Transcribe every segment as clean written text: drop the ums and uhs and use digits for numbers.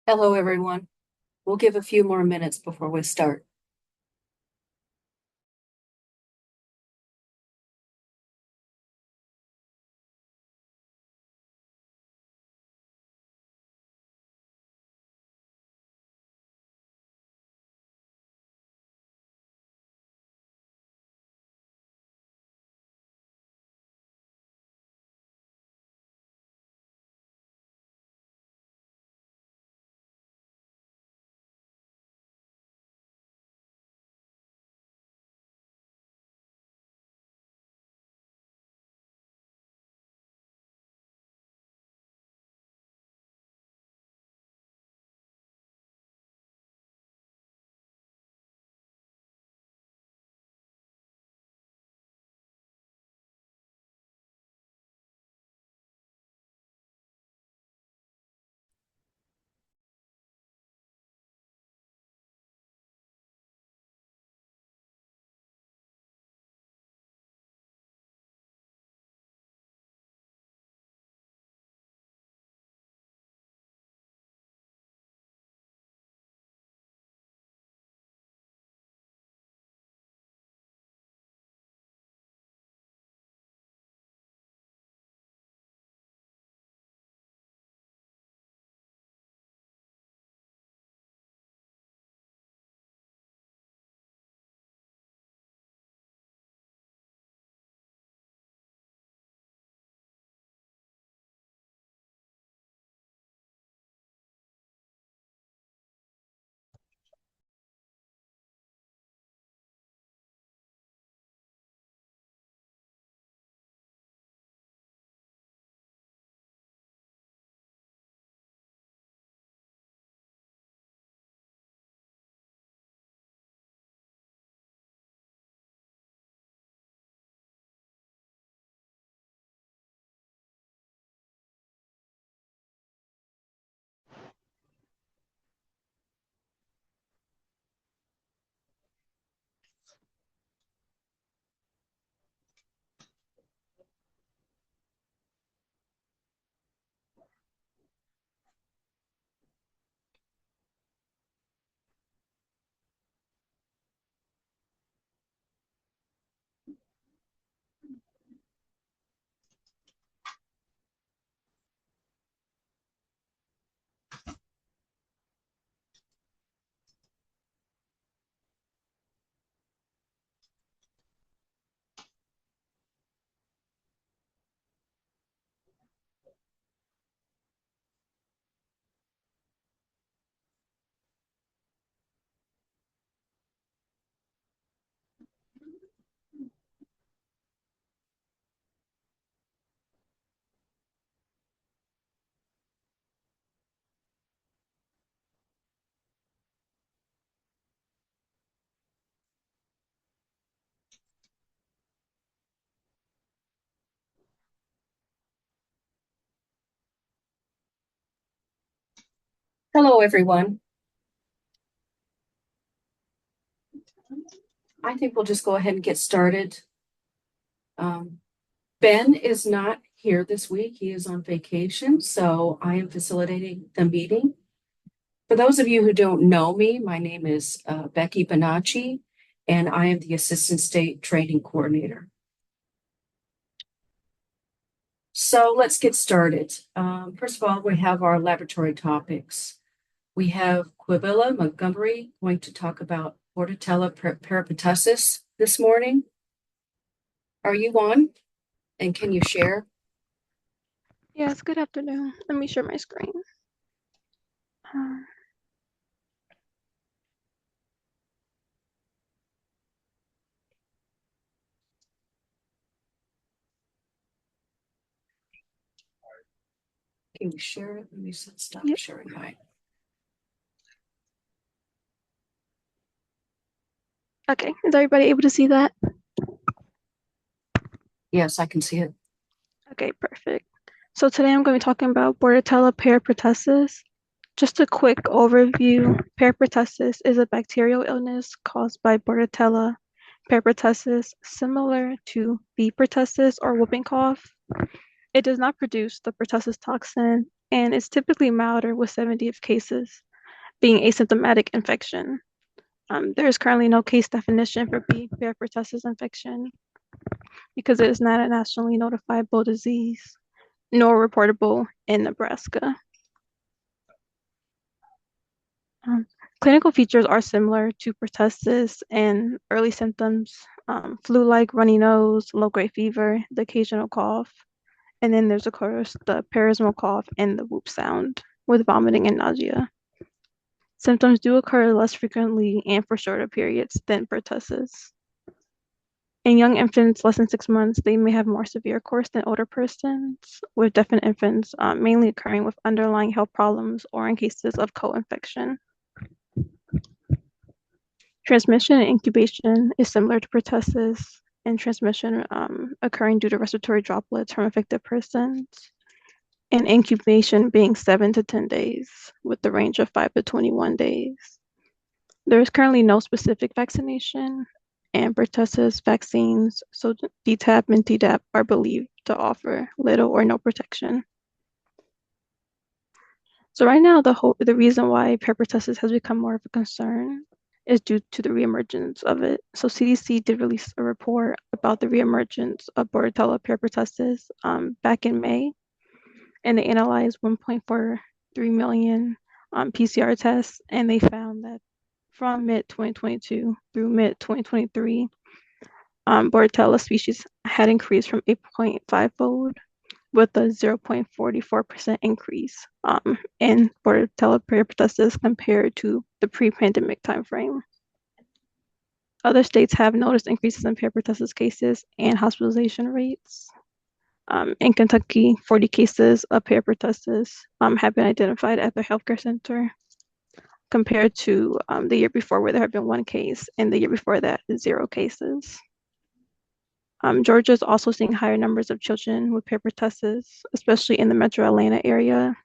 Hello, everyone. We'll give a few more minutes before we start. Hello, everyone. I think we'll just go ahead and get started. Um, Ben is not here this week. He is on vacation, so I am facilitating the meeting. For those of you who don't know me, my name is Becky Bonacci, and I am the Assistant State Training Coordinator. So let's get started. First of all, we have our laboratory topics. We have Quibilla Montgomery going to talk about Bordetella peripatussis this morning. Are you on? And can you share? Yes, good afternoon. Let me share my screen. Uh, Can you share it? Let me stop yep. sharing mine. Okay, is everybody able to see that? Yes, I can see it. Okay, perfect. So today I'm going to be talking about Bordetella peripatussis. Just a quick overview. Peripatussis is a bacterial illness caused by Bordetella peripatussis, similar to B pertussis or whooping cough. It does not produce the pertussis toxin and it's typically milder with 70 of cases being asymptomatic infection. There is currently no case definition for B. bear pertussis infection because it is not a nationally notifiable disease, nor reportable in Nebraska. Clinical features are similar to pertussis and early symptoms, flu-like runny nose, low-grade fever, the occasional cough, and then there's of course the paroxysmal cough and the whoop sound with vomiting and nausea. Symptoms do occur less frequently and for shorter periods than pertussis. In young infants less than 6 months, they may have more severe course than older persons, with definite infants mainly occurring with underlying health problems or in cases of co-infection. Transmission and incubation is similar to pertussis, and transmission occurring due to respiratory droplets from affected persons, and incubation being 7 to 10 days, with the range of 5 to 21 days. There is currently no specific vaccination, and pertussis vaccines, so DTaP and Tdap, are believed to offer little or no protection. So right now, the reason why pertussis has become more of a concern is due to the reemergence of it. So CDC did release a report about the reemergence of Bordetella pertussis back in May, and they analyzed 1.43 million PCR tests, and they found that from mid-2022 through mid-2023, Bordetella species had increased from 8.5-fold with a 0.44% increase in Bordetella pertussis compared to the pre-pandemic timeframe. Other states have noticed increases in pertussis cases and hospitalization rates. In Kentucky, 40 cases of pertussis have been identified at the healthcare center, compared to the year before, where there had been 1 case, and the year before that, 0 cases. Georgia is also seeing higher numbers of children with pertussis, especially in the metro Atlanta area.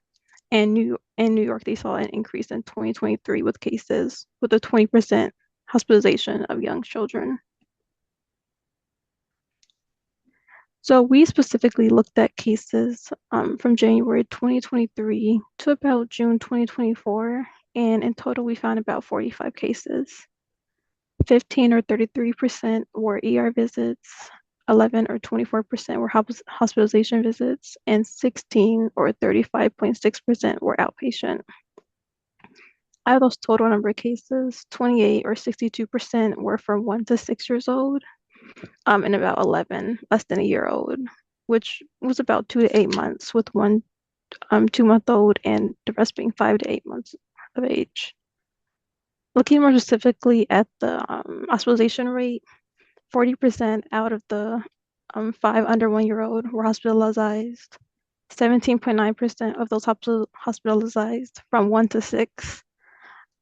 And New York, they saw an increase in 2023 with cases, with a 20% hospitalization of young children. So we specifically looked at cases from January 2023 to about June 2024, and in total we found about 45 cases. 15 or 33% were ER visits, 11 or 24% were hospitalization visits, and 16 or 35.6% were outpatient. Out of those total number of cases, 28 or 62% were from 1 to 6 years old, and about 11 less than a year old, which was about 2 to 8 months, with 1 2-month-old and the rest being 5 to 8 months of age. Looking more specifically at the hospitalization rate, 40% out of the 5 under 1-year-old were hospitalized. 17.9% of those hospitalized from 1 to 6,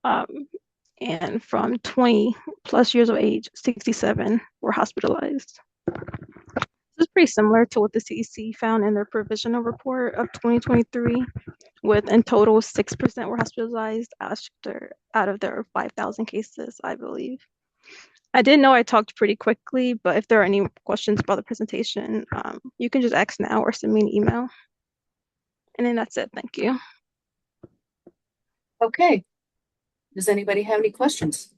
and from 20 plus years of age, 67 were hospitalized. This is pretty similar to what the CDC found in their provisional report of 2023, with in total 6% were hospitalized out of their 5,000 cases, I believe. I didn't know I talked pretty quickly, but if there are any questions about the presentation, you can just ask now or send me an email. And then that's it. Thank you. Okay. Does anybody have any questions?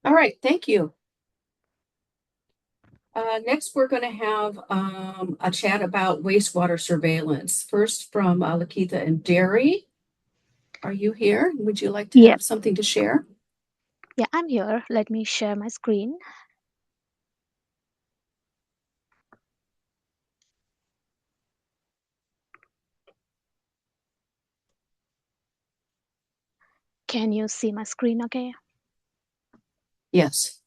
All right, thank you. Next, we're going to have a chat about wastewater surveillance. First from Lakitha and Derry. Are you here? Would you like to Yeah, have something to share? yeah, I'm here. Let me share my screen. Can you see my screen okay? Yes.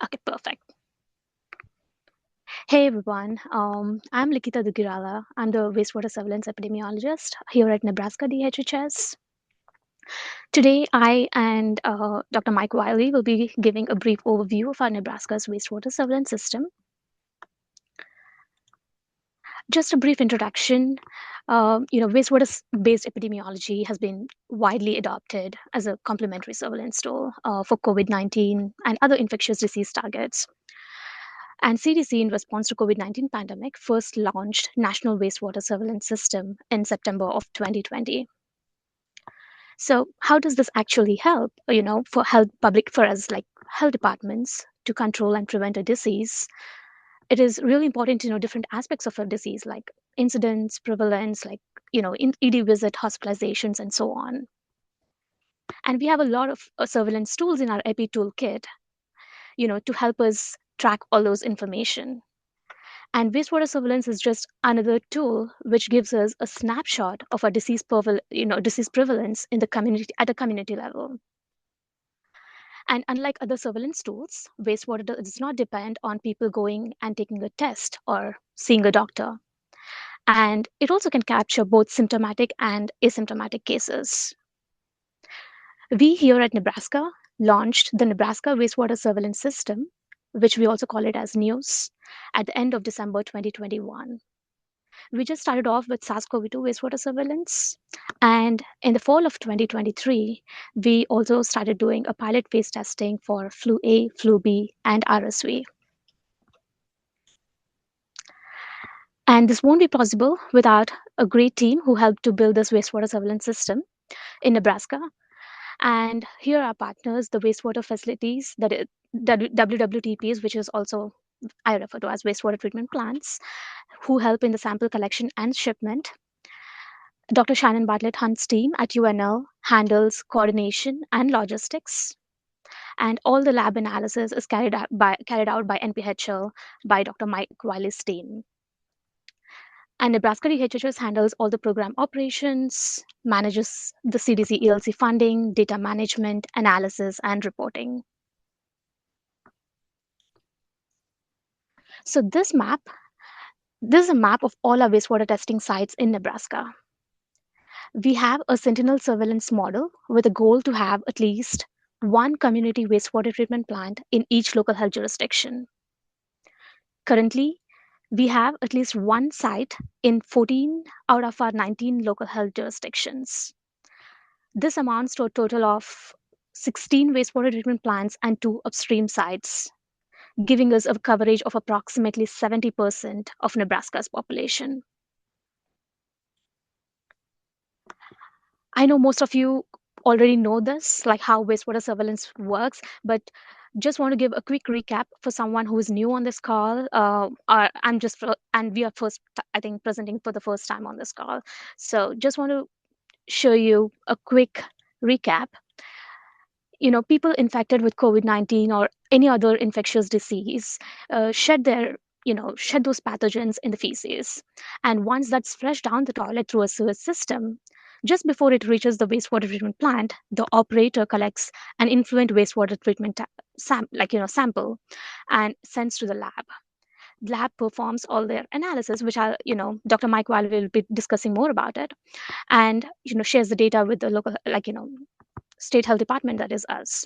Okay, perfect. Hey everyone, I'm Likita Dugirala. I'm the wastewater surveillance epidemiologist here at Nebraska DHHS. Today, I and Dr. Mike Wiley will be giving a brief overview of our Nebraska's wastewater surveillance system. Just a brief introduction. Wastewater-based epidemiology has been widely adopted as a complementary surveillance tool for COVID-19 and other infectious disease targets. And CDC, in response to COVID-19 pandemic, first launched National Wastewater Surveillance System in September of 2020. So, how does this actually help? For us, like health departments, to control and prevent a disease? It is really important to know different aspects of a disease, like incidence, prevalence, like in ED visit, hospitalizations, and so on. And we have a lot of surveillance tools in our EPI toolkit, to help us track all those information. And wastewater surveillance is just another tool which gives us a snapshot of a disease prevalence in the community at a community level. And unlike other surveillance tools, wastewater does not depend on people going and taking a test or seeing a doctor. And it also can capture both symptomatic and asymptomatic cases. We here at Nebraska launched the Nebraska Wastewater Surveillance System, which we also call it as NEWS, at the end of December 2021. We just started off with SARS-CoV-2 wastewater surveillance. And in the fall of 2023, we also started doing a pilot phase testing for flu A, flu B, and RSV. And this won't be possible without a great team who helped to build this wastewater surveillance system in Nebraska. And here are partners, the wastewater facilities, that is WWTPs, which is also I refer to as wastewater treatment plants, who help in the sample collection and shipment. Dr. Shannon Bartlett Hunt's team at UNL handles coordination and logistics. And all the lab analysis is carried out by NPHL by Dr. Mike Wiley's team. And Nebraska DHHS handles all the program operations, manages the CDC ELC funding, data management, analysis, and reporting. So this is a map of all our wastewater testing sites in Nebraska. We have a Sentinel surveillance model with a goal to have at least one community wastewater treatment plant in each local health jurisdiction. Currently, we have at least one site in 14 out of our 19 local health jurisdictions. This amounts to a total of 16 wastewater treatment plants and 2 upstream sites, giving us a coverage of approximately 70% of Nebraska's population. I know most of you already know this, like how wastewater surveillance works, but just want to give a quick recap for someone who is new on this call. And we are first, I think, presenting for the first time on this call. So just want to show you a quick recap. People infected with COVID-19 or any other infectious disease shed those pathogens in the feces. And once that's flushed down the toilet through a sewage system, just before it reaches the wastewater treatment plant, the operator collects an influent wastewater treatment sample and sends to the lab. Lab performs all their analysis, which Dr. Mike Wiley will be discussing more about it, and shares the data with the local, state health department, that is us.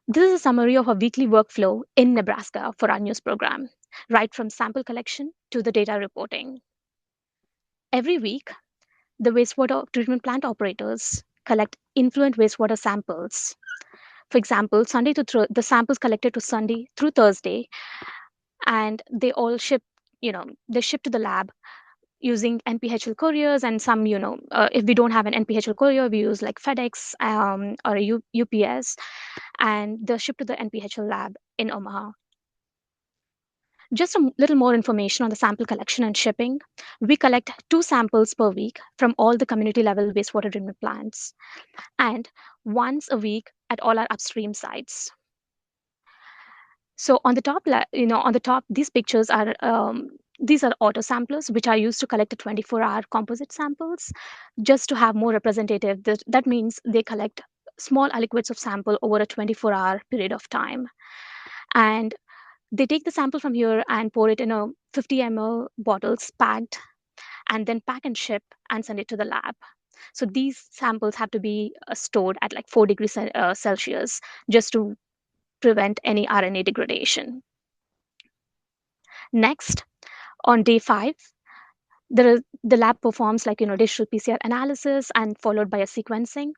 This is a summary of a weekly workflow in Nebraska for our news program, right from sample collection to the data reporting. Every week, the wastewater treatment plant operators collect influent wastewater samples. For example, the samples collected to Sunday through Thursday, and they all ship to the lab using NPHL couriers, and some, if we don't have an NPHL courier, we use like FedEx or a UPS, and they're shipped to the NPHL lab in Omaha. Just a little more information on the sample collection and shipping. We collect 2 samples per week from all the community level wastewater treatment plants, and once a week at all our upstream sites. So on the top, these pictures are these are auto samplers, which are used to collect the 24-hour composite samples, just to have more representative. That means they collect small aliquots of sample over a 24-hour period of time. And they take the sample from here and pour it in a 50 ml bottles packed, and then pack and ship and send it to the lab. So these samples have to be stored at like 4 degrees Celsius, just to prevent any RNA degradation. Next, On day 5, the lab performs digital PCR analysis and followed by a sequencing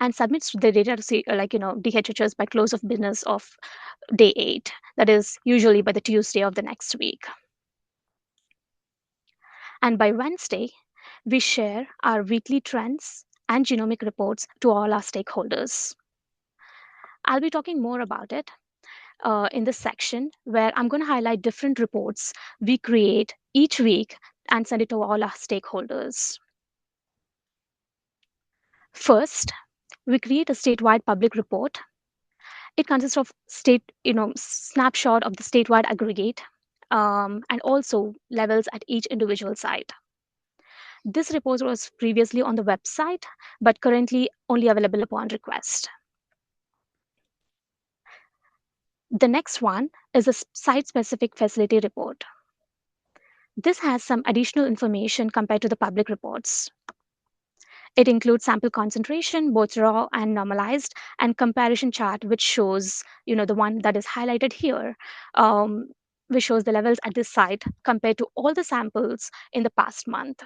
and submits the data to DHHS by close of business of day 8. That is usually by the Tuesday of the next week. And by Wednesday, we share our weekly trends and genomic reports to all our stakeholders. I'll be talking more about it in this section where I'm going to highlight different reports we create each week and send it to all our stakeholders. First, we create a statewide public report. It consists of snapshot of the statewide aggregate and also levels at each individual site. This report was previously on the website, but currently only available upon request. The next one is a site-specific facility report. This has some additional information compared to the public reports. It includes sample concentration, both raw and normalized, and comparison chart, which shows, the one that is highlighted here, which shows the levels at this site compared to all the samples in the past month.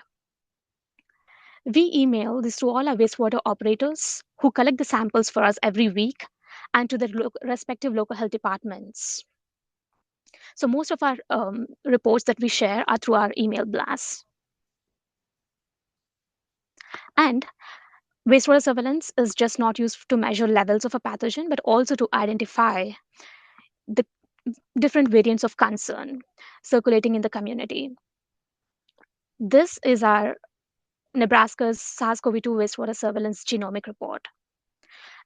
We email this to all our wastewater operators who collect the samples for us every week and to the respective local health departments. So most of our reports that we share are through our email blasts. And wastewater surveillance is just not used to measure levels of a pathogen, but also to identify the different variants of concern circulating in the community. This is our Nebraska's SARS-CoV-2 wastewater surveillance genomic report.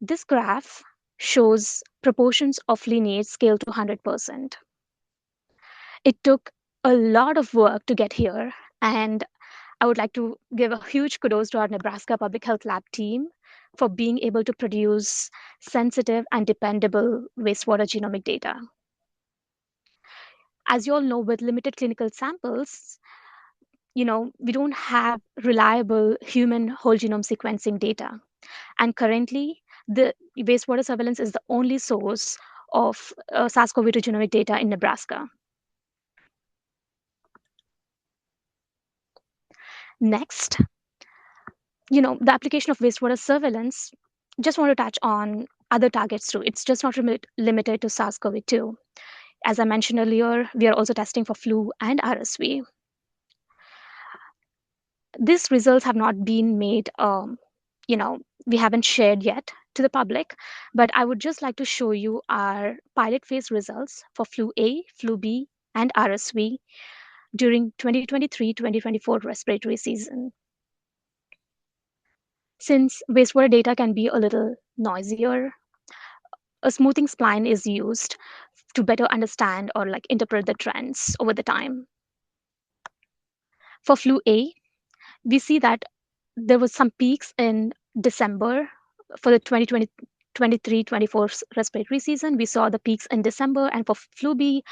This graph shows proportions of lineage scaled to 100%. It took a lot of work to get here, and I would like to give a huge kudos to our Nebraska Public Health Lab team for being able to produce sensitive and dependable wastewater genomic data. As you all know, with limited clinical samples, we don't have reliable human whole genome sequencing data. And currently, the wastewater surveillance is the only source of SARS-CoV-2 genomic data in Nebraska. Next, the application of wastewater surveillance, just want to touch on other targets too. It's just not limited to SARS-CoV-2. As I mentioned earlier, we are also testing for flu and RSV. These results have not been made, we haven't shared yet to the public, but I would just like to show you our pilot phase results for flu A, flu B, and RSV during 2023-2024 respiratory season. Since wastewater data can be a little noisier, a smoothing spline is used to better understand or interpret the trends over the time. For flu A, we see that there was some peaks in December for the 2023-24 respiratory season. We saw the peaks in December, and for flu B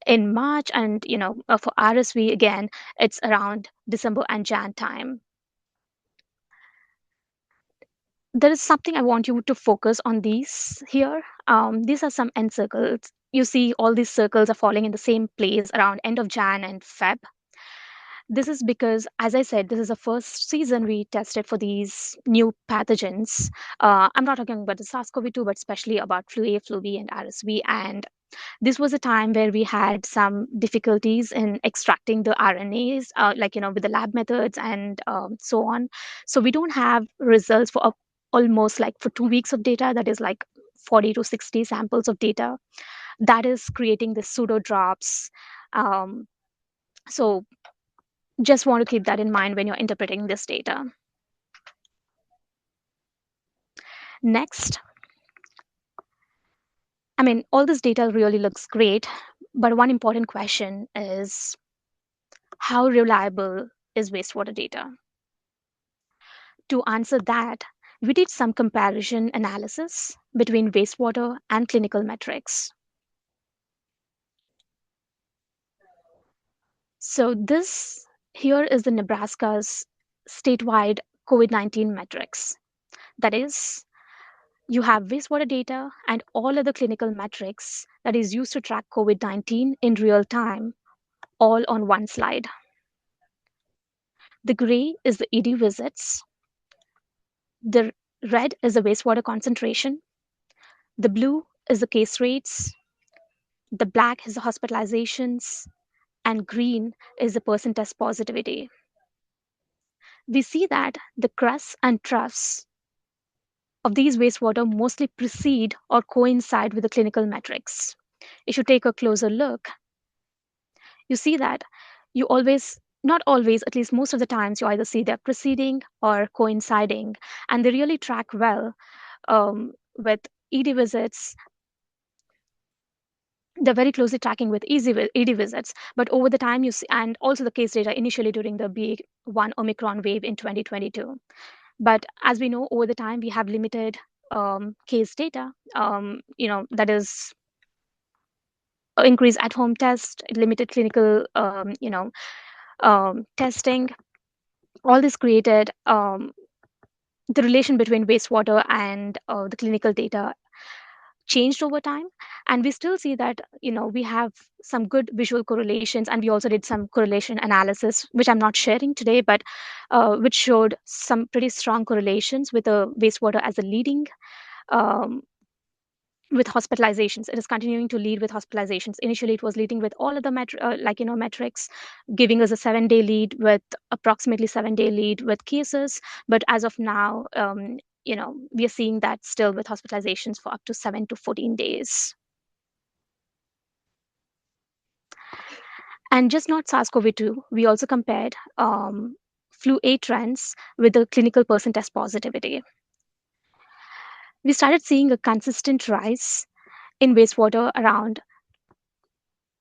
in March, and for RSV again, it's around December and Jan time. There is something I want you to focus on these here. These are some end circles. You see all these circles are falling in the same place around end of Jan and Feb. This is because, as I said, this is the first season we tested for these new pathogens. I'm not talking about the SARS-CoV-2, but especially about flu A, flu B, and RSV. And this was a time where we had some difficulties in extracting the RNAs, with the lab methods and so on. So we don't have results for almost for 2 weeks of data. That is 40 to 60 samples of data. That is creating the pseudo drops. So just want to keep that in mind when you're interpreting this data. Next, all this data really looks great, but one important question is, how reliable is wastewater data? To answer that, we did some comparison analysis between wastewater and clinical metrics. So this here is the Nebraska's statewide COVID-19 metrics. That is, you have wastewater data and all other clinical metrics that is used to track COVID-19 in real time all on one slide. The gray is the ED visits, the red is the wastewater concentration, the blue is the case rates, the black is the hospitalizations, and green is the percent test positivity. We see that the crusts and troughs of these wastewater mostly precede or coincide with the clinical metrics. If you take a closer look, you see that you always, not always, at least most of the times, you either see they're preceding or coinciding, and they really track well with ED visits. They're very closely tracking with ED visits, but over the time you see, and also the case data initially during the BA.1 Omicron wave in 2022. But as we know, over the time we have limited case data, that is increased at-home test, limited clinical, testing. All this created the relation between wastewater and the clinical data changed over time, and we still see that we have some good visual correlations, and we also did some correlation analysis which I'm not sharing today, but which showed some pretty strong correlations with the wastewater as a leading um, with hospitalizations. It is continuing to lead with hospitalizations. Initially it was leading with all of the metrics, giving us a 7-day lead with approximately 7-day lead with cases, but as of now we are seeing that still with hospitalizations for up to 7 to 14 days. And just not SARS-CoV-2, we also compared flu A trends with the clinical percent test positivity. We started seeing a consistent rise in wastewater around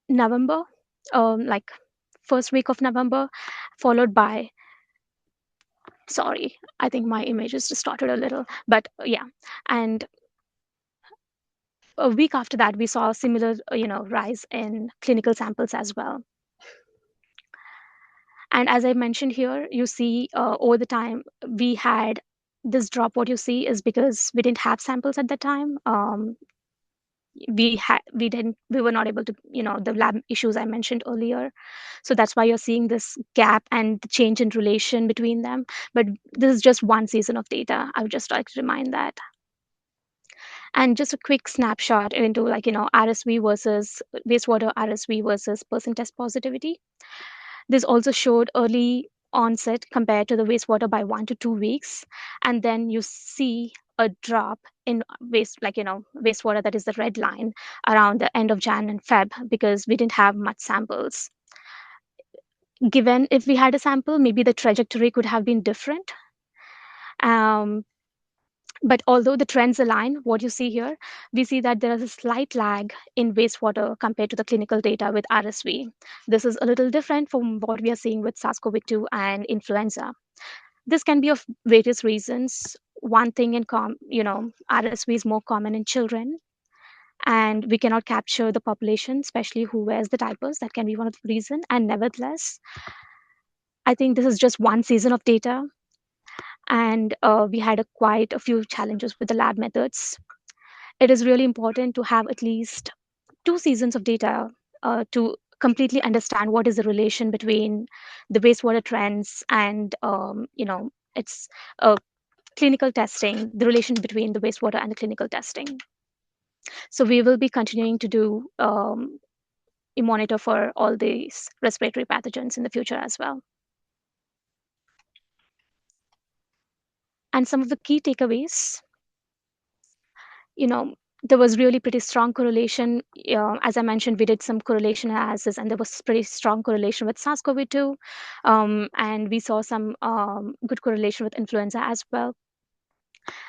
November, like first week of November, followed by, sorry, I think my image is distorted a little, but yeah. And a week after that, we saw a similar, rise in clinical samples as well. And as I mentioned here, you see over the time, we had this drop. What you see is because we didn't have samples at the time. We were not able to, the lab issues I mentioned earlier. So that's why you're seeing this gap and the change in relation between them. But this is just one season of data. I would just like to remind that. And just a quick snapshot into RSV versus wastewater RSV versus percent test positivity. This also showed early onset compared to the wastewater by 1 to 2 weeks. And then you see a drop in wastewater, that is the red line, around the end of Jan and Feb, because we didn't have much samples. Given if we had a sample, maybe the trajectory could have been different. But although the trends align, what you see here, we see that there is a slight lag in wastewater compared to the clinical data with RSV. This is a little different from what we are seeing with SARS-CoV-2 and influenza. This can be of various reasons. One thing in RSV is more common in children, and we cannot capture the population, especially who wears the diapers. That can be one of the reasons. And nevertheless, I think this is just one season of data, and we had quite a few challenges with the lab methods. It is really important to have at least 2 seasons of data to completely understand what is the relation between the wastewater trends and its clinical testing, the relation between the wastewater and the clinical testing. So we will be continuing to do a monitor for all these respiratory pathogens in the future as well. And some of the key takeaways, there was really pretty strong correlation. As I mentioned, we did some correlation analysis, and there was pretty strong correlation with SARS-CoV-2. And we saw some good correlation with influenza as well.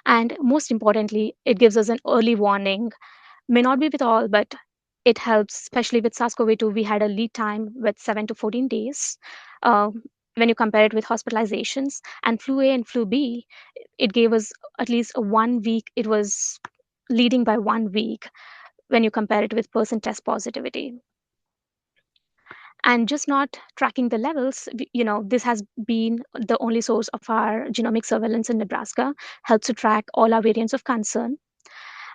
And most importantly, it gives us an early warning. May not be with all, but it helps, especially with SARS-CoV-2. We had a lead time with 7 to 14 days. When you compare it with hospitalizations, and flu A and flu B, it gave us at least a 1 week. It was leading by 1 week when you compare it with percent test positivity. And just not tracking the levels, this has been the only source of our genomic surveillance in Nebraska, helps to track all our variants of concern.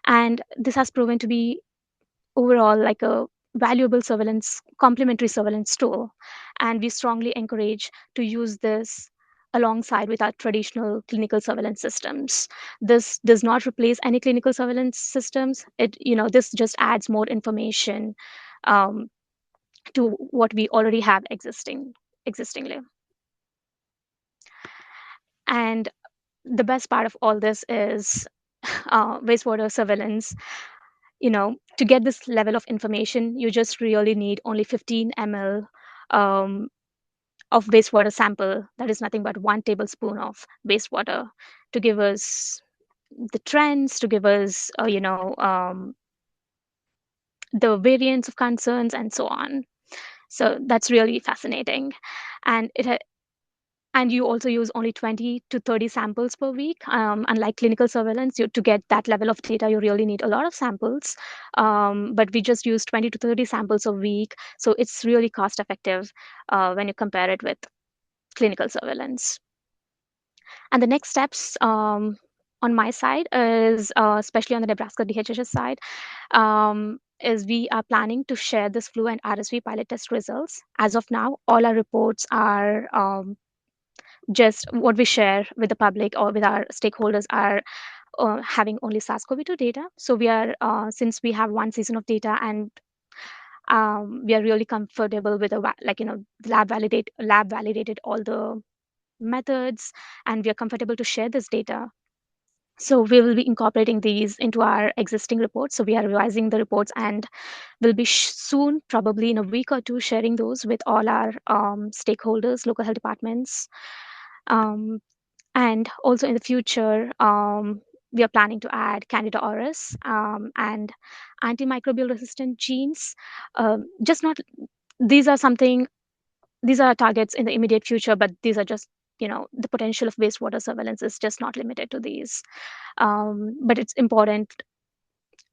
And this has proven to be overall like a valuable surveillance, complementary surveillance tool. And we strongly encourage to use this alongside with our traditional clinical surveillance systems. This does not replace any clinical surveillance systems. This just adds more information um, to what we already have existingly. And the best part of all this is wastewater surveillance. To get this level of information, you just really need only 15 ml um, of wastewater sample. That is nothing but 1 tablespoon of wastewater to give us the trends, to give us, the variants of concerns and so on. So that's really fascinating. And and you also use only 20 to 30 samples per week. Unlike clinical surveillance, to get that level of data, you really need a lot of samples. But we just use 20 to 30 samples a week. So it's really cost effective when you compare it with clinical surveillance. And the next steps on my side is, especially on the Nebraska DHHS side, is we are planning to share this flu and RSV pilot test results. As of now, all our reports are just what we share with the public or with our stakeholders are having only SARS-CoV-2 data. So we are, since we have 1 season of data, and we are really comfortable with lab validated all the methods, and we are comfortable to share this data. So we will be incorporating these into our existing reports. So we are revising the reports, and will be soon, probably in a week or two, sharing those with all our stakeholders, local health departments. And also in the future, we are planning to add Candida auris and antimicrobial resistant genes. Just not these are something these are targets in the immediate future, but these are just, the potential of wastewater surveillance is just not limited to these. But it's important.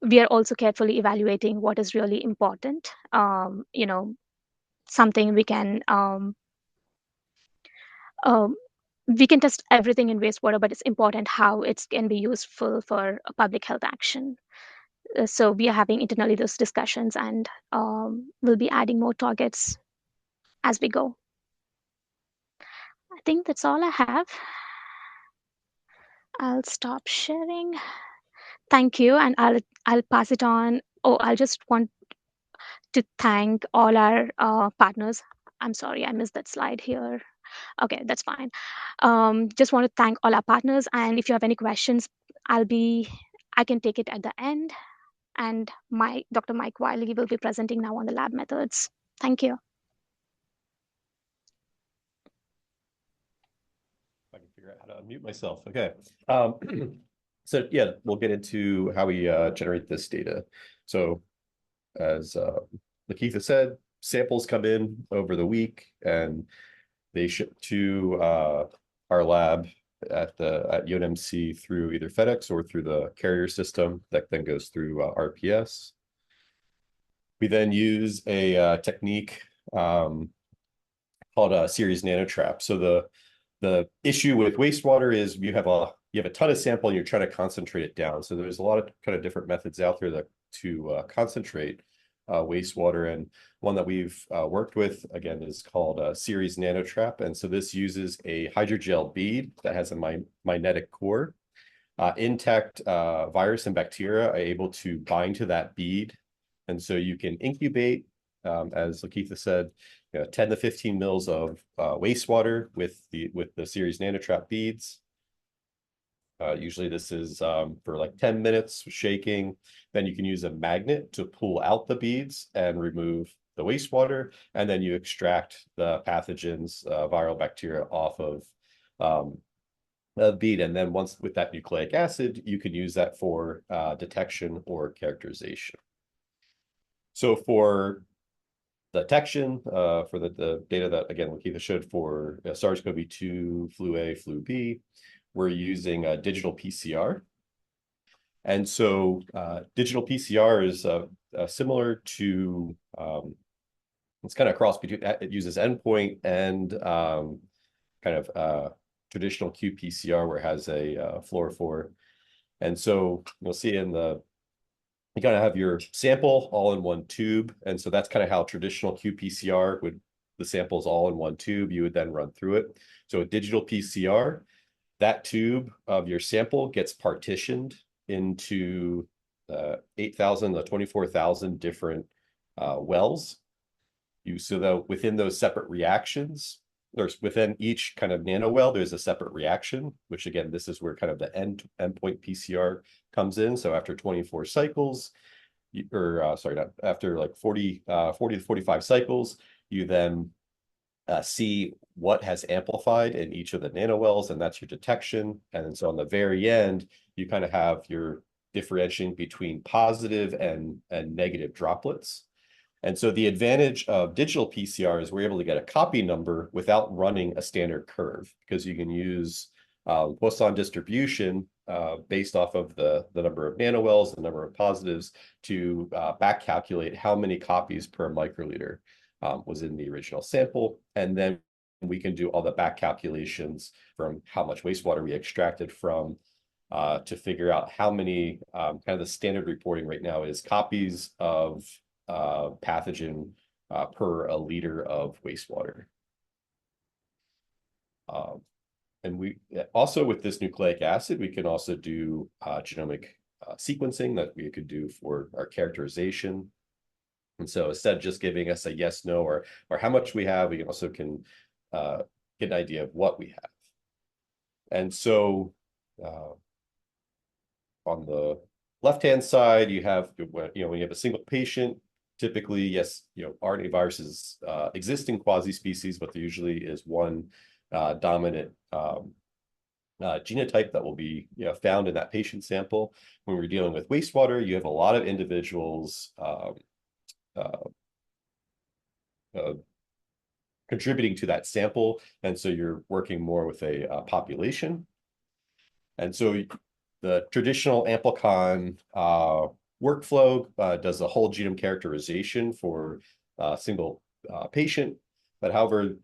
We are also carefully evaluating what is really important. Something we can test everything in wastewater, but it's important how it can be useful for a public health action. So we are having internally those discussions, and we'll be adding more targets as we go. I think that's all I have. I'll stop sharing. Thank you, and I'll pass it on. Oh, I'll just want to thank all our partners. I'm sorry, I missed that slide here. Okay, that's fine. Just want to thank all our partners, and if you have any questions, I can take it at the end. And Dr. Mike Wiley will be presenting now on the lab methods. Thank you. I can figure out how to unmute myself. Okay. So yeah, we'll get into how we generate this data. So as Lakeitha said, samples come in over the week and they ship to our lab at UNMC through either FedEx or through the carrier system that then goes through RPS. We then use a technique called a series nanotrap. So the issue with wastewater is you have a ton of sample and you're trying to concentrate it down. So there's a lot of kind of different methods out there to concentrate wastewater, and one that we've worked with again is called a series nanotrap. And so this uses a hydrogel bead that has a magnetic core. Intact virus and bacteria are able to bind to that bead, and so you can incubate, as Lakeitha said, 10 to 15 mils of wastewater with the series nanotrap beads. Usually this is for like 10 minutes shaking. Then you can use a magnet to pull out the beads and remove the wastewater. And then you extract the pathogens, viral bacteria off of the bead. And then once with that nucleic acid, you can use that for detection or characterization. So for detection, for the data that, again, Lakeitha showed for SARS-CoV-2, flu A, flu B, we're using a digital PCR. And so digital PCR is similar to, it's kind of cross between, it uses endpoint and kind of traditional qPCR where it has a fluorophore. And so you'll see in the you kind of have your sample all in one tube. And so that's kind of how traditional qPCR would, the samples all in one tube, you would then run through it. So a digital PCR, that tube of your sample gets partitioned into 8,000 to 24,000 different wells. So that within those separate reactions, there's within each kind of nano well, there's a separate reaction, which again, this is where kind of the endpoint PCR comes in. So after 24 cycles, sorry, not after like 40 to 45 cycles, you then see what has amplified in each of the nanowells, and that's your detection. And then so on the very end, you kind of have your differentiating between positive and negative droplets. And so the advantage of digital PCR is we're able to get a copy number without running a standard curve, because you can use Poisson distribution based off of the number of nanowells, the number of positives, to back calculate how many copies per microliter was in the original sample. And then we can do all the back calculations from how much wastewater we extracted from to figure out how many, kind of the standard reporting right now is copies of pathogen per a liter of wastewater. And we also, with this nucleic acid, we can also do genomic sequencing that we could do for our characterization. And so instead of just giving us a yes, no, or how much we have, we also can get an idea of what we have. And so on the left-hand side, you have, when you have a single patient, typically, yes, RNA viruses exist in quasi-species, but there usually is one dominant genotype that will be found in that patient sample. When we're dealing with wastewater, you have a lot of individuals contributing to that sample, and so you're working more with a population. And so the traditional Amplicon workflow does a whole genome characterization for a single patient. But however,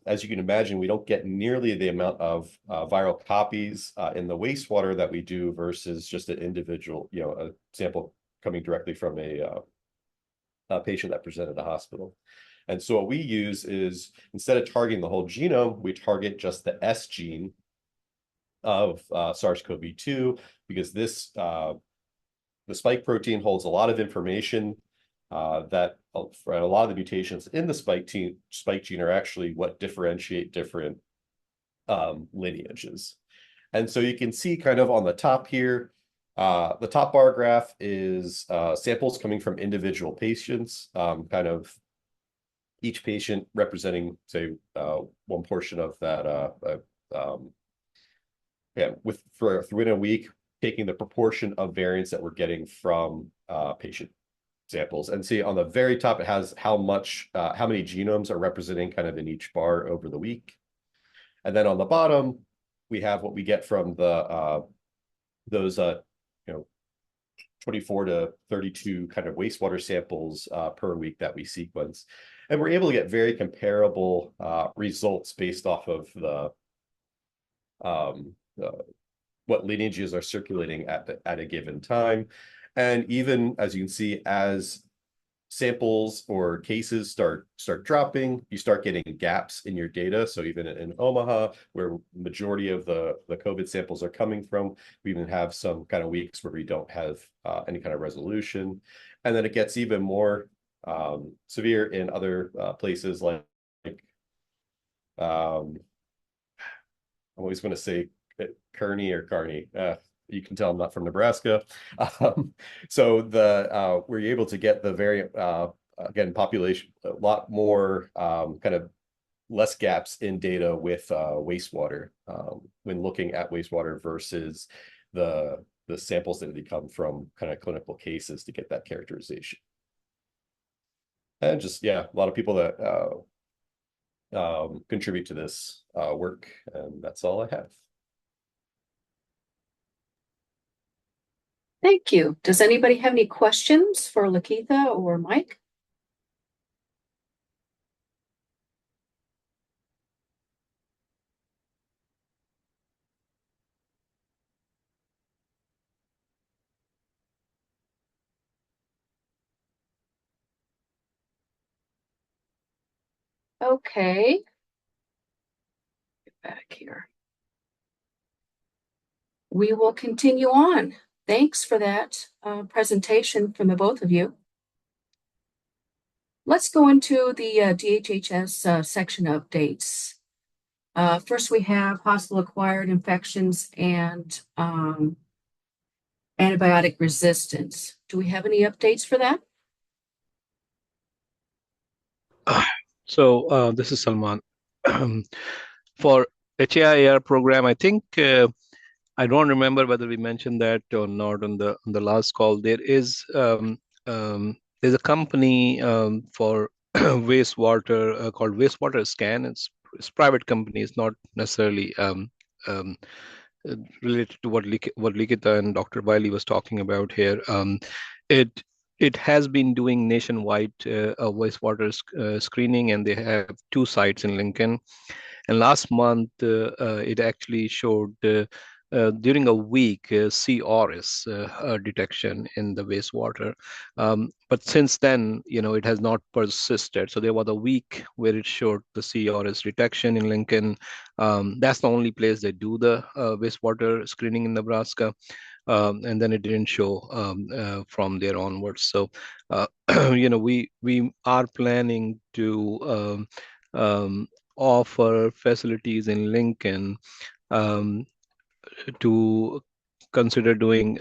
as you can imagine, we don't get nearly the amount of viral copies in the wastewater that we do versus just an individual, a sample coming directly from a patient that presented to hospital. And so what we use is, instead of targeting the whole genome, we target just the S gene of SARS-CoV-2, because this the spike protein holds a lot of information that for a lot of the mutations in the spike gene are actually what differentiate different lineages. And so you can see kind of on the top here, the top bar graph is samples coming from individual patients, kind of each patient representing, say, one portion of that within a week, taking the proportion of variants that we're getting from patient samples. And see on the very top, it has how many genomes are representing kind of in each bar over the week. And then on the bottom, we have what we get from those 24 to 32 kind of wastewater samples per week that we sequence. And we're able to get very comparable results based off of what lineages are circulating at a given time. And even, as you can see, as samples or cases start dropping, you start getting gaps in your data. So even in Omaha, where majority of the COVID samples are coming from, we even have some kind of weeks where we don't have any kind of resolution. And then it gets even more severe in other places like I'm always going to say Kearney or Kearney. You can tell I'm not from Nebraska. So we're able to get the variant, again, population, a lot more kind of less gaps in data with wastewater when looking at wastewater versus the samples that come from kind of clinical cases to get that characterization. And just, yeah, a lot of people that contribute to this work, and that's all I have. Thank you. Does anybody have any questions for Lakitha or Mike? Okay. Get back here. We will continue on. Thanks for that presentation from the both of you. Let's go into the DHHS section updates. First, we have hospital-acquired infections and antibiotic resistance. Do we have any updates for that? So this is Salman. For HAIR program, I think I don't remember whether we mentioned that or not on the last call. There's a company for wastewater called Wastewater Scan. It's private company. It's not necessarily um, related to what Likita and Dr. Wiley was talking about here. It it has been doing nationwide wastewater screening, and they have 2 sites in Lincoln. And last month, it actually showed during a week C. auris detection in the wastewater. But since then, it has not persisted. So there was a week where it showed the C. auris detection in Lincoln. That's the only place they do the wastewater screening in Nebraska. And then it didn't show from there onwards. So, we are planning to offer facilities in Lincoln um, to consider doing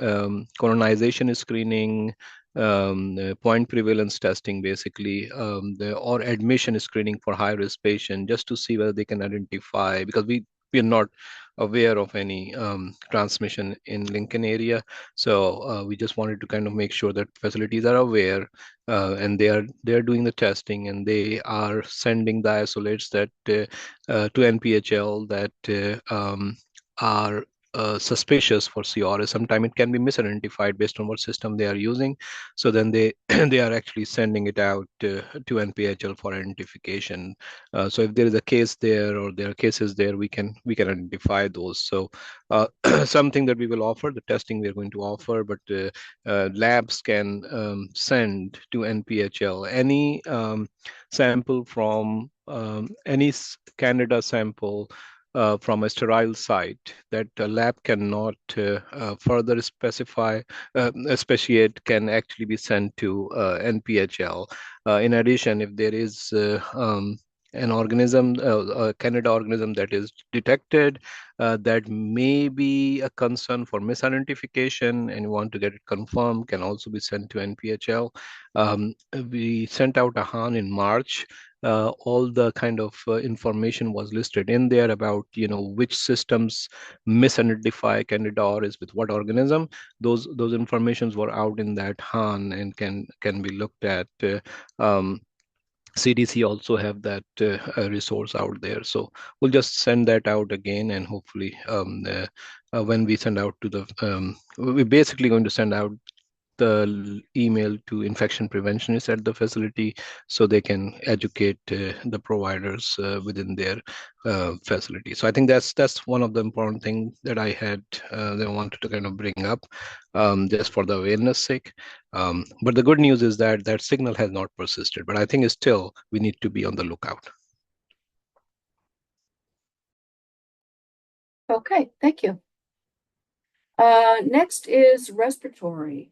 colonization screening, point prevalence testing, basically, or admission screening for high-risk patients, just to see whether they can identify, because we are not aware of any transmission in Lincoln area. So we just wanted to kind of make sure that facilities are aware, and they are doing the testing, and they are sending the isolates that to NPHL that are suspicious for CRS. Sometimes it can be misidentified based on what system they are using. So then they they are actually sending it out to NPHL for identification. So if there is a case there or there are cases there, we can identify those. So something that we will offer, the testing we are going to offer, but labs can send to NPHL any sample from any Canada sample from a sterile site that the lab cannot further speciate can actually be sent to NPHL. In addition, if there is an organism, a Canada organism that is detected that may be a concern for misidentification and you want to get it confirmed, can also be sent to NPHL. We sent out a HAN in March. All the kind of information was listed in there about which systems misidentify Candida auris with what organism. Those informations were out in that HAN and can be looked at. CDC also have that resource out there, so we'll just send that out again, and hopefully when we send out to we're basically going to send out the email to infection preventionists at the facility so they can educate the providers within their facility. So I think that's one of the important things that I had that I wanted to kind of bring up just for the awareness sake. But the good news is that that signal has not persisted, but I think still we need to be on the lookout. Okay, thank you. Next is respiratory.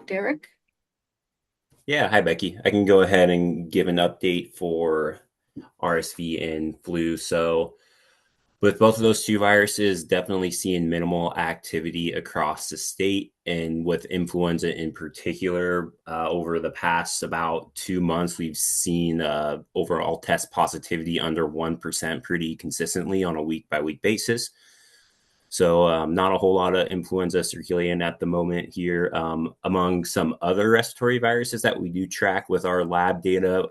Derek? Yeah, hi Becky. I can go ahead and give an update for RSV and flu. So with both of those 2 viruses, definitely seeing minimal activity across the state. And with influenza in particular, over the past about 2 months, we've seen overall test positivity under 1% pretty consistently on a week-by-week basis. So not a whole lot of influenza circulating at the moment here. Among some other respiratory viruses that we do track with our lab data,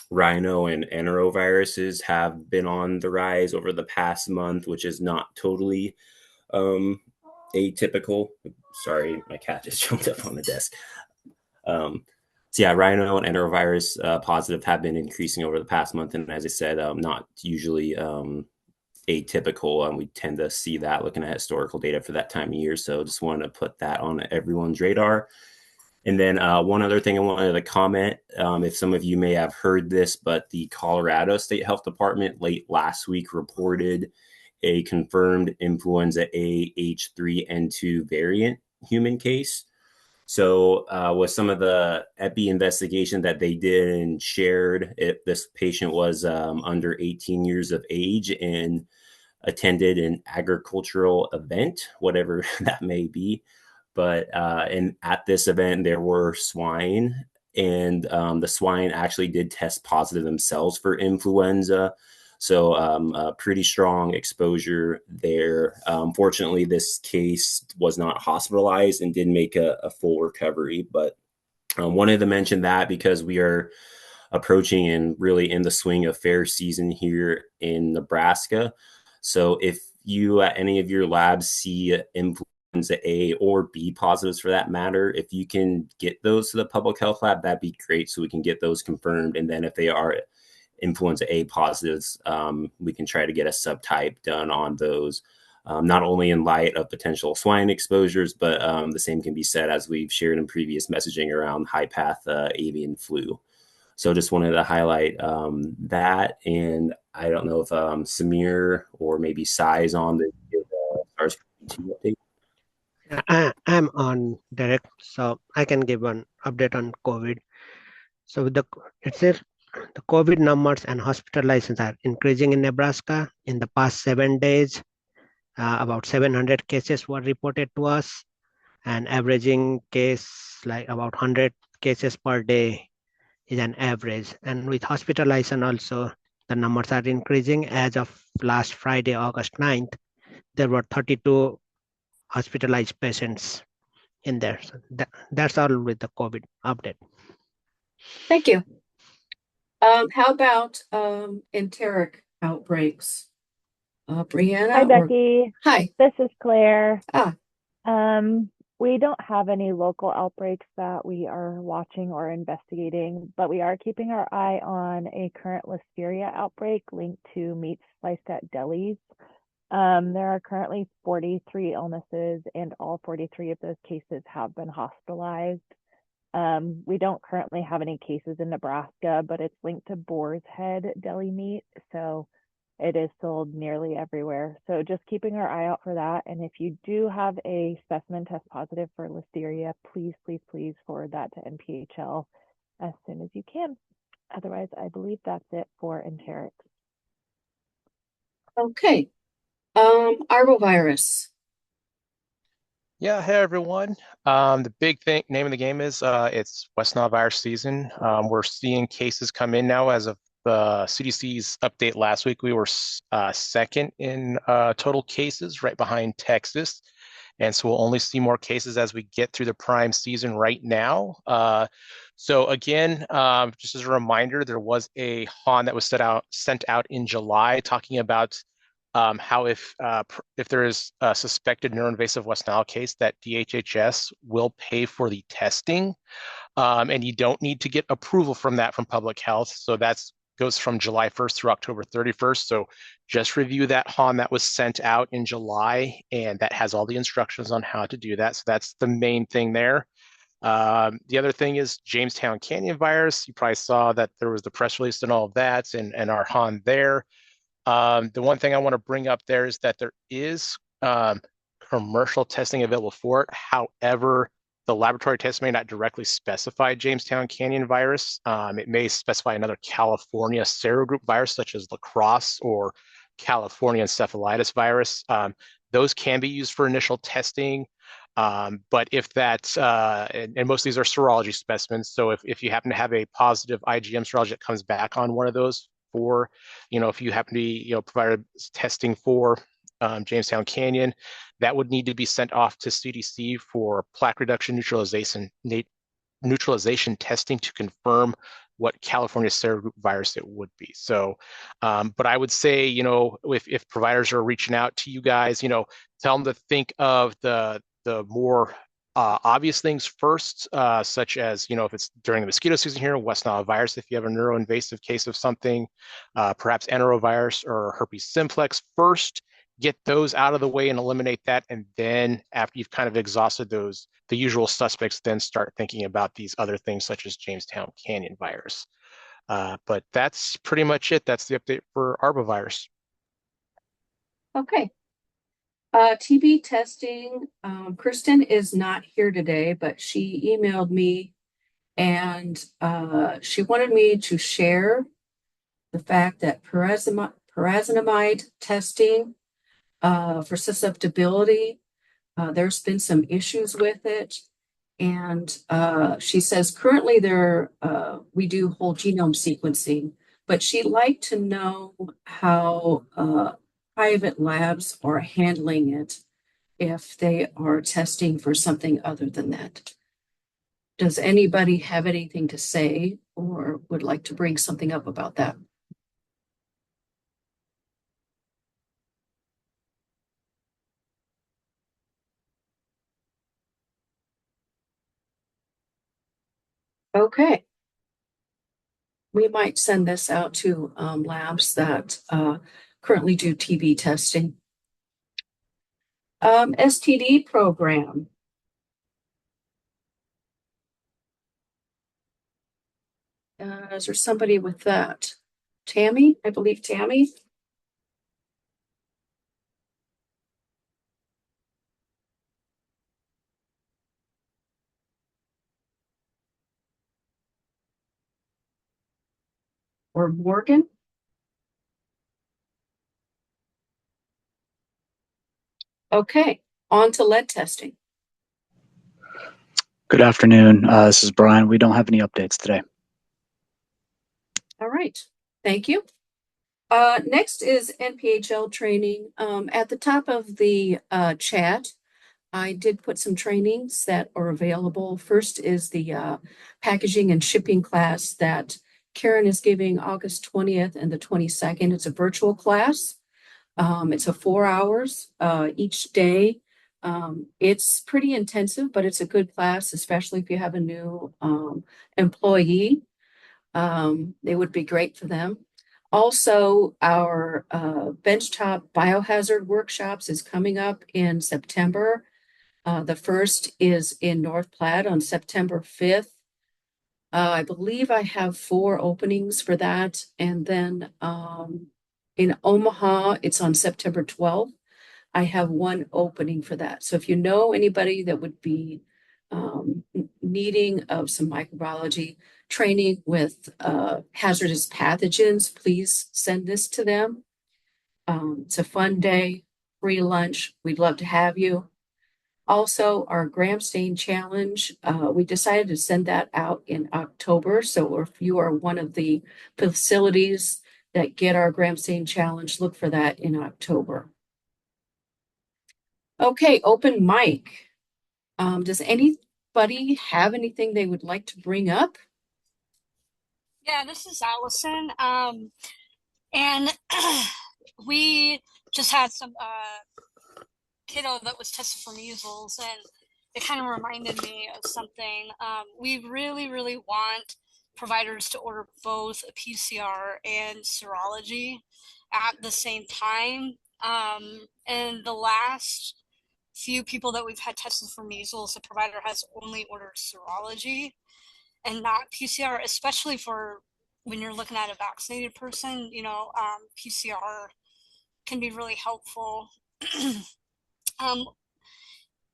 rhino and enteroviruses have been on the rise over the past month, which is not totally atypical. Sorry, my cat just jumped up on the desk. So yeah, rhino and enterovirus positive have been increasing over the past month. And as I said, not usually atypical, and we tend to see that looking at historical data for that time of year. So just wanted to put that on everyone's radar. And then one other thing I wanted to comment, if some of you may have heard this, but the Colorado State Health Department late last week reported a confirmed influenza A H3N2 variant human case. So with some of the epi investigation that they did and shared, this patient was under 18 years of age and attended an agricultural event, whatever that may be. But and at this event, there were swine, and the swine actually did test positive themselves for influenza. So a pretty strong exposure there. Fortunately, this case was not hospitalized and did make a full recovery. But wanted to mention that because we are approaching and really in the swing of fair season here in Nebraska. So if you at any of your labs see influenza A or B positives for that matter, if you can get those to the public health lab, that'd be great so we can get those confirmed. And then if they are influenza A positives, we can try to get a subtype done on those, not only in light of potential swine exposures, but the same can be said as we've shared in previous messaging around high path avian flu. So just wanted to highlight that. And I don't know if Samir or maybe Sai is on the SARS-CoV-2 update. I'm on direct, so I can give an update on COVID. So it says the COVID numbers and hospitalizations are increasing in Nebraska. In the past 7 days, about 700 cases were reported to us, and averaging case like about 100 cases per day is an average. And with hospitalization also, the numbers are increasing. As of last Friday, August 9th, there were 32 hospitalized patients in there. So that's all with the COVID update. Thank you. How about enteric outbreaks? Brianna? Hi, Becky. Hi. This is Claire. Ah. We don't have any local outbreaks that we are watching or investigating, but we are keeping our eye on a current listeria outbreak linked to meat sliced at delis. There are currently 43 illnesses, and all 43 of those cases have been hospitalized. We don't currently have any cases in Nebraska, but it's linked to boar's head deli meat, so it is sold nearly everywhere. So just keeping our eye out for that. And if you do have a specimen test positive for listeria, please, please, please forward that to NPHL as soon as you can. Otherwise, I believe that's it for enterics. Okay. Arbovirus. Yeah, hey everyone. The big name of the game is it's West Nile virus season. We're seeing cases come in now. As of the CDC's update last week, we were second in total cases, right behind Texas. And so we'll only see more cases as we get through the prime season right now. So again, just as a reminder, there was a HON that was sent out in July talking about how if there is a suspected neuroinvasive West Nile case, that DHHS will pay for the testing, and you don't need to get approval from that from public health. So that goes from July 1st through October 31st. So just review that HON that was sent out in July, and that has all the instructions on how to do that. So that's the main thing there. The other thing is Jamestown Canyon virus. You probably saw that there was the press release and all of that, and our HON there. The one thing I want to bring up there is that there is commercial testing available for it. However, the laboratory test may not directly specify Jamestown Canyon virus. It may specify another California serogroup virus, such as lacrosse or California encephalitis virus. Those can be used for initial testing. But if that's, and most of these are serology specimens, so if you happen to have a positive IgM serology that comes back on one of those, for, if you happen to be, provided testing for Jamestown Canyon, that would need to be sent off to CDC for plaque reduction neutralization testing to confirm what California serogroup virus it would be. So, but I would say, if providers are reaching out to you guys, tell them to think of the more obvious things first, such as, if it's during the mosquito season here, West Nile virus, if you have a neuroinvasive case of something, perhaps enterovirus or herpes simplex first, get those out of the way and eliminate that. And then after you've kind of exhausted those, the usual suspects, then start thinking about these other things such as Jamestown Canyon virus. But that's pretty much it. That's the update for arbovirus. Okay. TB testing, Kristen is not here today, but she emailed me and she wanted me to share the fact that pyrazinamide testing for susceptibility, there's been some issues with it. And she says currently we do whole genome sequencing, but she'd like to know how private labs are handling it if they are testing for something other than that. Does anybody have anything to say or would like to bring something up about that? Okay. We might send this out to labs that currently do TB testing. STD program. Is there somebody with that? Tammy, I believe Tammy. Or Morgan. Okay, on to lead testing. Good afternoon. This is Brian. We don't have any updates today. All right, thank you. Next is NPHL training. At the top of the chat, I did put some trainings that are available. First is the packaging and shipping class that Karen is giving August 20th and the 22nd. It's a virtual class. It's a 4 hours each day. It's pretty intensive, but it's a good class, especially if you have a new employee. It would be great for them. Also, our benchtop biohazard workshops is coming up in September. The first is in North Platte on September 5th. I believe I have 4 openings for that. And then in Omaha, it's on September 12th. I have 1 opening for that. So if you know anybody that would be needing of some microbiology training with hazardous pathogens, please send this to them. It's a fun day, free lunch. We'd love to have you. Also, our gram stain challenge, we decided to send that out in October. So if you are one of the facilities that get our gram stain challenge, look for that in October. Okay, open mic. Does anybody have anything they would like to bring up? Yeah, this is Allison. And we just had some kiddo that was tested for measles, and it kind of reminded me of something. We really, really want providers to order both a PCR and serology at the same time. And the last few people that we've had tested for measles, the provider has only ordered serology and not PCR, especially for when you're looking at a vaccinated person. PCR can be really helpful.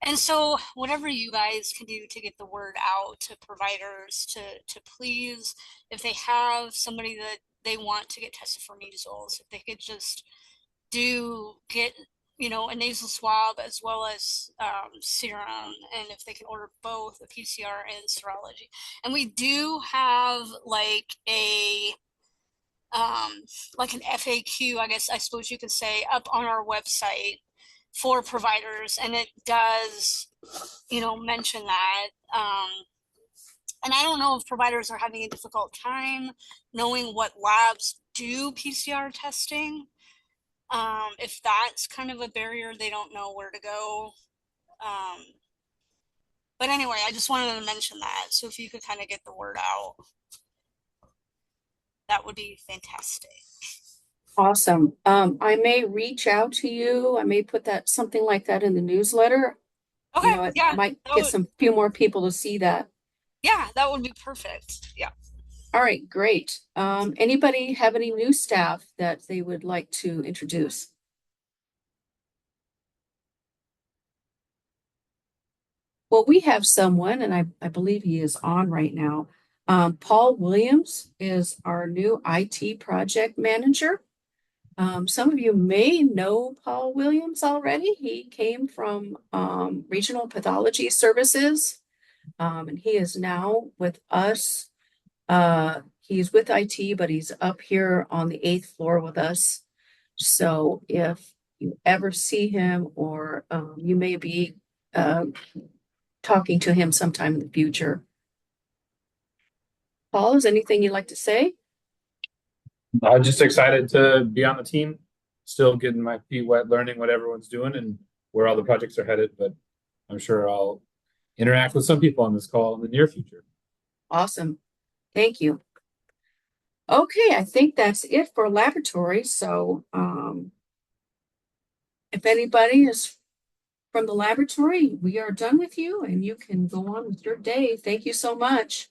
And so whatever you guys can do to get the word out to providers to please, if they have somebody that they want to get tested for measles, if they could just get a nasal swab as well as serum, and if they can order both a PCR and serology. And we do have like an FAQ, I suppose you could say, up on our website for providers, and it does mention that. And I don't know if providers are having a difficult time knowing what labs do PCR testing. If that's kind of a barrier, they don't know where to go. But anyway, I just wanted to mention that. So if you could kind of get the word out, that would be fantastic. Awesome. I may reach out to you. I may put that something like that in the newsletter. You Okay, know, it yeah, might that get would, some few more people to see that. yeah, that would be perfect. Yeah. All right, great. Anybody have any new staff that they would like to introduce? Well, we have someone, and I believe he is on right now. Paul Williams is our new IT project manager. Some of you may know Paul Williams already. He came from Regional Pathology Services, and he is now with us. He's with IT, but he's up here on the 8th floor with us. So if you ever see him, or you may be talking to him sometime in the future. Paul, is anything you'd like to say? I'm just excited to be on the team, still getting my feet wet, learning what everyone's doing and where all the projects are headed. But I'm sure I'll interact with some people on this call in the near future. Awesome. Thank you. Okay, I think that's it for laboratory. So if anybody is from the laboratory, we are done with you and you can go on with your day. Thank you so much.